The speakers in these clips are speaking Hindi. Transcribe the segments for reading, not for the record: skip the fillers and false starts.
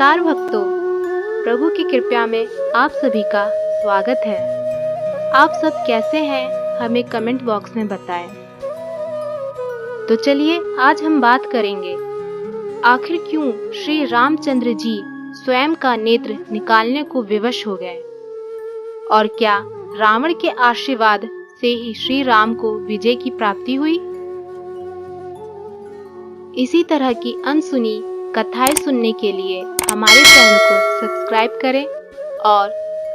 नमस्कार भक्तों, प्रभु की कृपा में आप सभी का स्वागत है। आप सब कैसे हैं हमें कमेंट बॉक्स में बताएं। तो चलिए आज हम बात करेंगे आखिर क्यों श्री रामचंद्र जी स्वयं का नेत्र निकालने को विवश हो गए और क्या रावण के आशीर्वाद से ही श्री राम को विजय की प्राप्ति हुई। इसी तरह की अनसुनी कथाएं सुनने के लिए हमारे चैनल को सब्सक्राइब करें और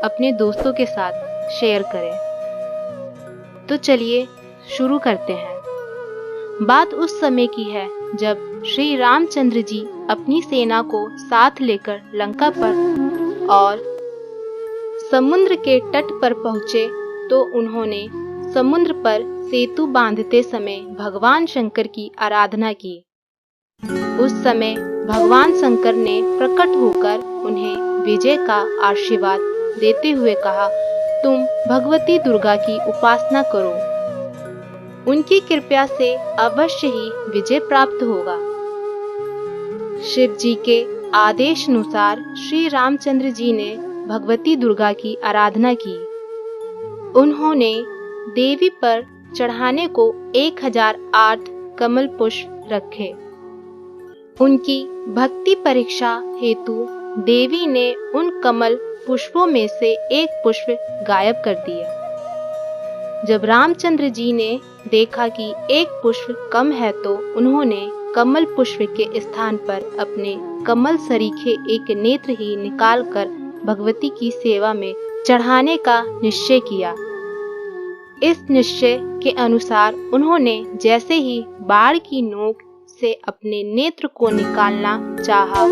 अपने दोस्तों के साथ शेयर करें। तो चलिए शुरू करते हैं। बात उस समय की है जब श्री रामचंद्र जी अपनी सेना को साथ लेकर लंका पर और समुद्र के तट पर पहुंचे तो उन्होंने समुद्र पर सेतु बांधते समय भगवान शंकर की आराधना की। उस समय भगवान शंकर ने प्रकट होकर उन्हें विजय का आशीर्वाद देते हुए कहा, तुम भगवती दुर्गा की उपासना करो, उनकी कृपा से अवश्य ही विजय प्राप्त होगा। शिव जी के आदेश अनुसार श्री रामचंद्र जी ने भगवती दुर्गा की आराधना की। उन्होंने देवी पर चढ़ाने को 1008 कमल पुष्प रखे। उनकी भक्ति परीक्षा हेतु देवी ने उन कमल पुष्पों में से एक पुष्प गायब कर दिया। जब रामचंद्र जी ने देखा कि एक पुष्प कम है तो उन्होंने कमल पुष्प के स्थान पर अपने कमल सरीखे एक नेत्र ही निकालकर भगवती की सेवा में चढ़ाने का निश्चय किया। इस निश्चय के अनुसार उन्होंने जैसे ही बाण की नोक से अपने नेत्र को निकालना चाहा,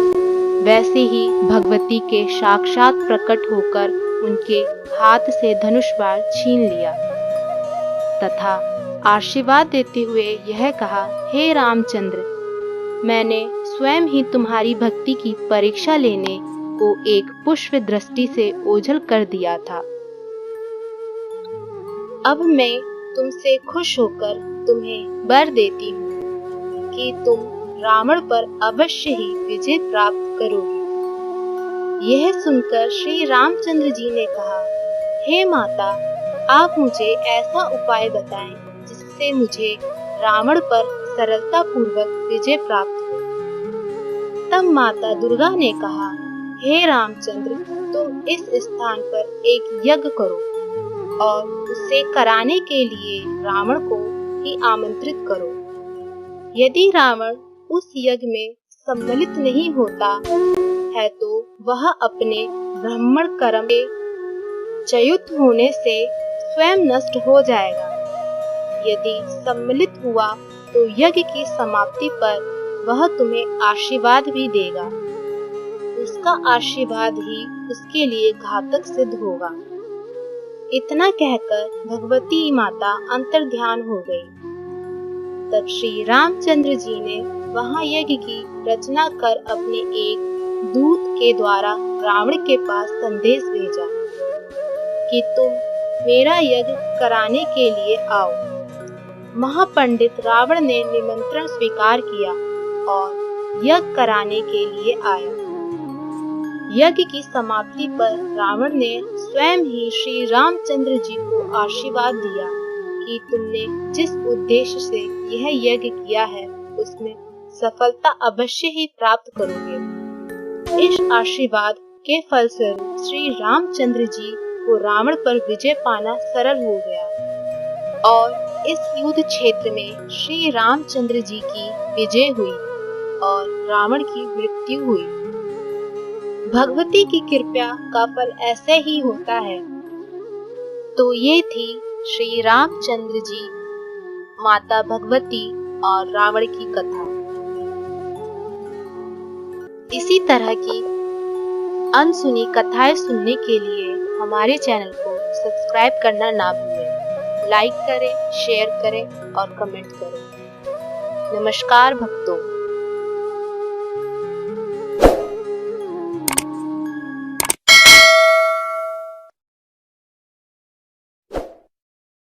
वैसे ही भगवती के साक्षात प्रकट होकर उनके हाथ से धनुष बाण छीन लिया तथा आशीर्वाद देते हुए यह कहा, हे रामचंद्र, मैंने स्वयं ही तुम्हारी भक्ति की परीक्षा लेने को एक पुष्प दृष्टि से ओझल कर दिया था। अब मैं तुमसे खुश होकर तुम्हें वर देती हूँ कि तुम रावण पर अवश्य ही विजय प्राप्त करोगे। यह सुनकर श्री रामचंद्र जी ने कहा, हे माता, आप मुझे ऐसा उपाय बताएं जिससे मुझे रावण पर सरलता पूर्वक विजय प्राप्त हो। तब माता दुर्गा ने कहा, हे रामचंद्र, तुम इस स्थान पर एक यज्ञ करो और उसे कराने के लिए रावण को ही आमंत्रित करो। यदि रावण उस यज्ञ में सम्मिलित नहीं होता है तो वह अपने ब्राह्मण कर्म के च्युत होने से स्वयं नष्ट हो जाएगा। यदि सम्मिलित हुआ तो यज्ञ की समाप्ति पर वह तुम्हें आशीर्वाद भी देगा। उसका आशीर्वाद ही उसके लिए घातक सिद्ध होगा। इतना कहकर भगवती माता अंतर्ध्यान हो गई। तब श्री रामचंद्र जी ने वहां यज्ञ की रचना कर अपने एक दूत के द्वारा रावण के पास संदेश भेजा कि तुम मेरा यज्ञ कराने के लिए आओ। महापंडित रावण ने निमंत्रण स्वीकार किया और यज्ञ कराने के लिए आया। यज्ञ की समाप्ति पर रावण ने स्वयं ही श्री रामचंद्र जी को आशीर्वाद दिया कि तुमने जिस उद्देश्य से यह यज्ञ किया है उसमें सफलता अवश्य ही प्राप्त करोगे। इस आशीर्वाद के फलस्वरूप श्री रामचंद्र जी को रावण पर विजय पाना सरल हो गया और इस युद्ध क्षेत्र में श्री रामचंद्र जी की विजय हुई और रावण की मृत्यु हुई। भगवती की कृपा का फल ऐसे ही होता है। तो ये थी श्री रामचंद्र जी, माता भगवती और रावण की कथा। इसी तरह की अनसुनी कथाएं सुनने के लिए हमारे चैनल को सब्सक्राइब करना ना भूलें। लाइक करें, शेयर करें और कमेंट करें। नमस्कार भक्तों।